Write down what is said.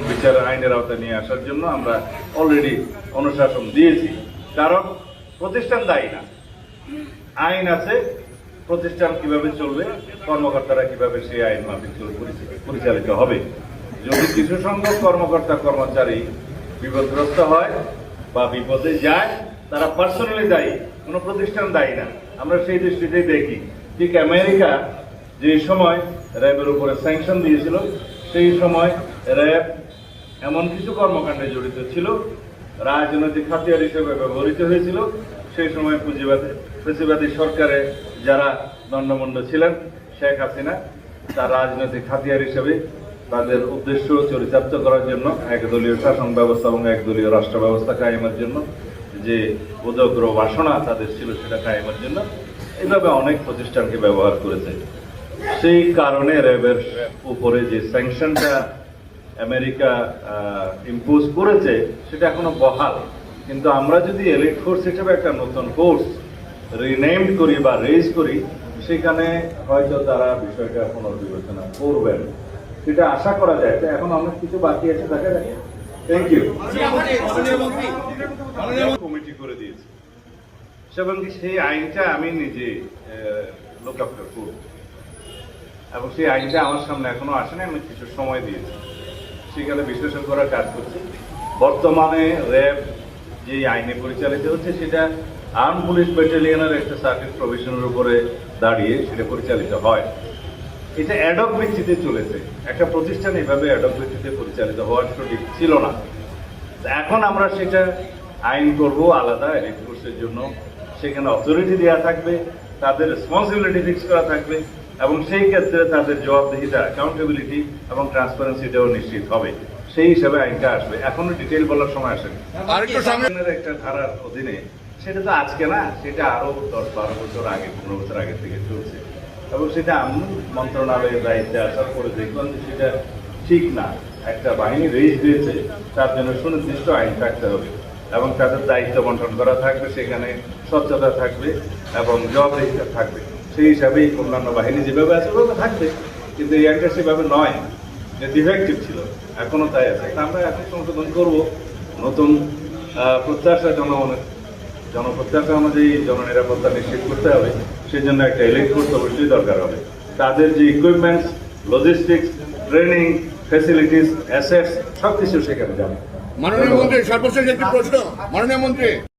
বিচার আইনের আওতায় নিয়ে আসার জন্য আমরা অলরেডি অনুশাসন দিয়েছি। কারণ প্রতিষ্ঠান দায়ী না, আইন আছে, প্রতিষ্ঠান কিভাবে চলবে, কর্মকর্তারা কিভাবে সেই আইন মাফিক পরিচালিত হবে। যদি কিছু সংখ্যক কর্মকর্তা কর্মচারী বিপদগ্রস্ত হয় বা বিপদে যায়, তারা পার্সোনালি দায়ী, কোনো প্রতিষ্ঠান দায়ী না। আমরা সেই দৃষ্টিতেই দেখি। ঠিক আমেরিকা যে সময় র্যাবের উপরে স্যাংশন দিয়েছিল, সেই সময় র্যাব এমন কিছু কর্মকাণ্ডে জড়িত ছিল, রাজনৈতিক হাতিয়ার হিসেবে ব্যবহৃত হয়েছিল। সেই সময় ফ্যাসিবাদী সরকারে যারা দণ্ডমুণ্ড ছিলেন, শেখ হাসিনা তার রাজনৈতিক হাতিয়ার হিসেবে তাদের উদ্দেশ্য চরিতার্থ করার জন্য, একদলীয় শাসন ব্যবস্থা এবং একদলীয় রাষ্ট্র ব্যবস্থা কায়েমের জন্য যে উদগ্র বাসনা তাদের ছিল, সেটা কায়েমের জন্য এইভাবে অনেক প্রতিষ্ঠানকে ব্যবহার করেছে। সেই কারণে র্যাবের উপরে যে স্যাংশনটা আমেরিকা ইম্পোজ করেছে, সেটা এখনো বহাল। কিন্তু আমরা যদি এলিট ফোর্স হিসেবে একটা নতুন কোর্স রিনেমড করি বা রেজ করি, সেখানে হয়তো তারা বিষয়টা পুনর্বিবেচনা করবেন, সেটা আশা করা যায়। এখন অনেক কিছু বাকি আছে, দেখা যায়। Thank you. কমিটি করে দিয়েছে এবং সেই আইনটা আমি নিজে লোক আপ করব, এবং সেই আইনটা আমার সামনে এখনো আসেনি। আমি কিছু সময় দিয়েছি, সেখানে বিশ্লেষণ করার কাজ করছি। বর্তমানে র্যাব যে আইনে পরিচালিত হচ্ছে, সেটা আর্ম পুলিশ ব্যাটালিয়নের একটা সার্কিট প্রভিশনের উপরে দাঁড়িয়ে সেটা পরিচালিত হয়। এটা অ্যাডক ভিত্তিতে চলেছে। একটা প্রতিষ্ঠান এভাবে অ্যাডক ভিত্তিতে পরিচালিত হওয়ার সঠিক ছিল না। এখন আমরা সেটা আইন করব আলাদা এলিট ফোর্সের জন্য। সেখানে অথরিটি দেওয়া থাকবে, তাদের রেসপন্সিবিলিটি ফিক্স করা থাকবে, এবং সেই ক্ষেত্রে তাদের জবাবদিহিতা, অ্যাকাউন্টেবিলিটি এবং ট্রান্সপারেন্সিটাও নিশ্চিত হবে। সেই হিসাবে আইনটা আসবে। এখনো ডিটেইল বলার সময় আসেনি। একটা ধারার অধীনে, সেটা তো আজকে না, সেটা আরো 10-12 বছর আগে, 15 বছর আগে থেকে চলছে, এবং সেটা আমি মন্ত্রণালয়ের দায়িত্বে আসার পরে দেখলাম যে সেটা ঠিক না। একটা বাহিনী রেজ দিয়েছে, তার জন্য সুনির্দিষ্ট আইন থাকতে হবে এবং তাদের দায়িত্ব বন্টন করা থাকবে, সেখানে স্বচ্ছতা থাকবে এবং জবাবদিহিতা থাকবে। সেই হিসাবেই অন্যান্য বাহিনী যেভাবে আছে ওভাবে থাকবে, কিন্তু এই আইনটা সেভাবে নয়, যে ডিফেক্টিভ ছিল, এখনো তাই আছে। আমরা এখন সংশোধন করব। নতুন প্রত্যাশা জনপ্রত্যাশা অনুযায়ী জননিরাপত্তা নিশ্চিত করতে হবে। সেই জন্য একটা এলিট ফোর্স অবশ্যই দরকার হবে। তাদের যে equipments, logistics, training, facilities, assets সবকিছু সেখানে যাবে। মাননীয় মন্ত্রী, সর্বশেষ একটি প্রশ্ন। মাননীয় মন্ত্রী,